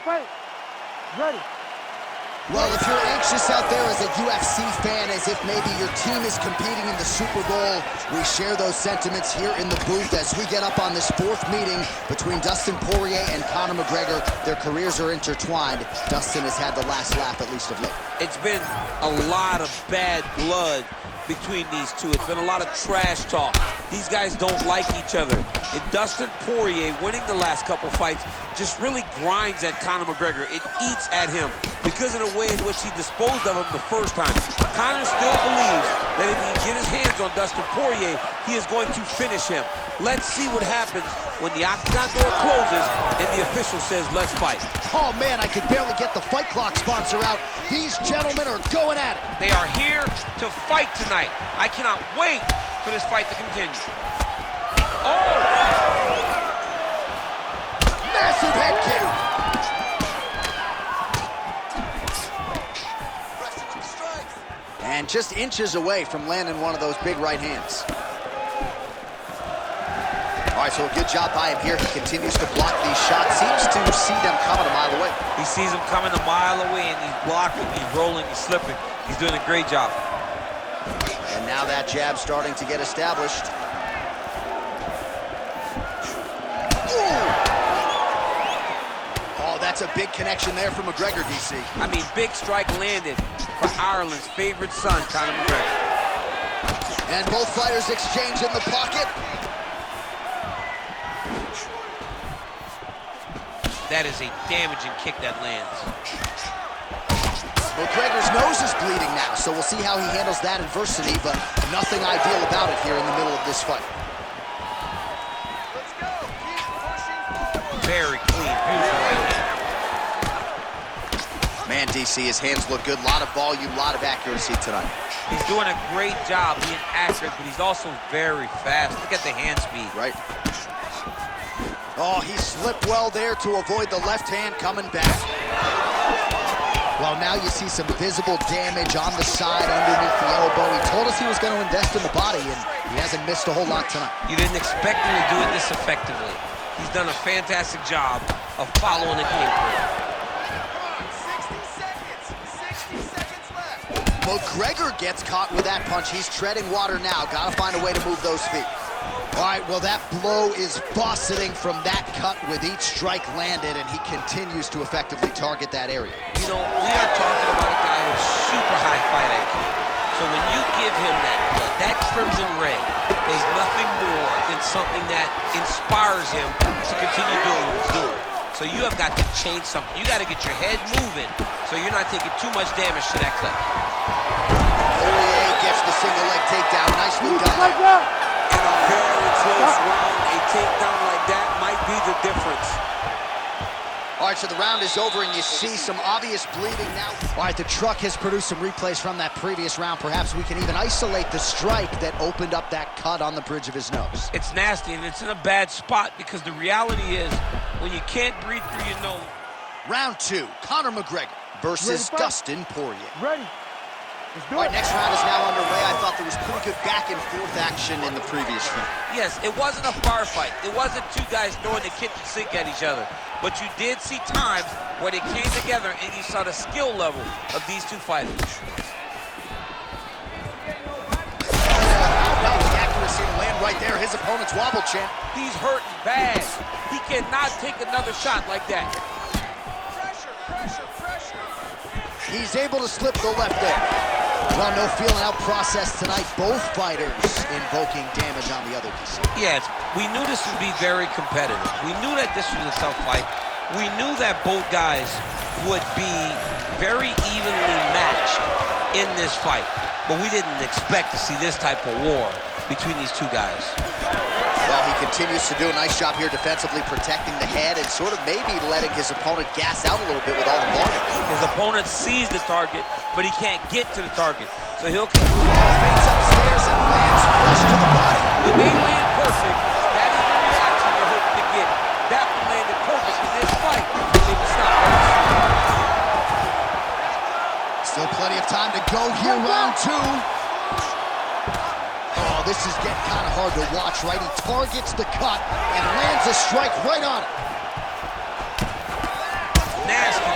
fight. Ready. Well, if you're anxious out there as a UFC fan, as if maybe your team is competing in the Super Bowl, we share those sentiments here in the booth as we get up on this fourth meeting between Dustin Poirier and Conor McGregor. Their careers are intertwined. Dustin has had the last laugh, at least of late. It's been a lot of bad blood between these two. It's been a lot of trash talk. These guys don't like each other. And Dustin Poirier, winning the last couple fights, just really grinds at Conor McGregor. It eats at him because of the way in which he disposed of him the first time. Conor still believes that if he can get his hands on Dustin Poirier, he is going to finish him. Let's see what happens when the octagon door closes and the official says, let's fight. Oh man, I could barely get the Fight Clock sponsor out. These gentlemen are going at it. They are here to fight tonight. I cannot wait for this fight to continue. Oh! Massive head kick. And just inches away from landing one of those big right hands. All right, so a good job by him here. He continues to block these shots. Seems to see them coming a mile away. He sees them coming a mile away, and he's blocking, he's rolling, he's slipping. He's doing a great job. And now that jab starting to get established. Oh, that's a big connection there from McGregor, DC. I mean, big strike landed for Ireland's favorite son, Conor McGregor. And both fighters exchange in the pocket. That is a damaging kick that lands. McGregor's nose is bleeding now, so we'll see how he handles that adversity, but nothing ideal about it here in the middle of this fight. Let's go. Keep pushing. Very clean, beautiful right hand. Man, DC, his hands look good. A lot of volume, a lot of accuracy tonight. He's doing a great job being accurate, but he's also very fast. Look at the hand speed. Right. Oh, he slipped well there to avoid the left hand coming back. Well, now you see some visible damage on the side underneath the elbow. He told us he was going to invest in the body, and he hasn't missed a whole lot tonight. You didn't expect him to do it this effectively. He's done a fantastic job of following the game plan. 60 seconds left. McGregor gets caught with that punch. He's treading water now. Got to find a way to move those feet. All right, well, that blow is buffeting from that cut with each strike landed, and he continues to effectively target that area. You know, we are talking about a guy with super high fight IQ. So when you give him that crimson ray, there's nothing more than something that inspires him to continue doing what he's doing. So you have got to change something. You got to get your head moving so you're not taking too much damage to that clip. Poirier gets the single leg takedown. Nicely done. Like that. In a very close round, a takedown like that might be the difference. All right, so the round is over, and you see some obvious bleeding now. All right, the truck has produced some replays from that previous round. Perhaps we can even isolate the strike that opened up that cut on the bridge of his nose. It's nasty, and it's in a bad spot because the reality is when you can't breathe through your nose. Round two, Conor McGregor versus Dustin Poirier. Ready. Let's do All right, it. next round is now underway. I thought there was pretty good back and forth action in the previous round. Yes, it wasn't a firefight. It wasn't two guys throwing the kitchen sink at each other. But you did see times where they came together and you saw the skill level of these two fighters. How about the accuracy to land right there? His opponent's wobble, champ. He's hurting bad. He cannot take another shot like that. Pressure, pressure, pressure. He's able to slip the left there. Well, no feeling out process tonight. Both fighters invoking damage on the other. Yes, we knew this would be very competitive. We knew that this was a tough fight. We knew that both guys would be very evenly matched in this fight. But we didn't expect to see this type of war between these two guys. Well, he continues to do a nice job here defensively, protecting the head and sort of maybe letting his opponent gas out a little bit with all the volume. His opponent sees the target, but he can't get to the target. So he'll come Fades upstairs and lands flush to the body. It may land perfect. That is the reaction you're hoping to get. That one landed perfect in this fight. It was not. Still plenty of time to go here, round two. Oh, this is getting kind of hard to watch, right? He targets the cut and lands a strike right on it. nasty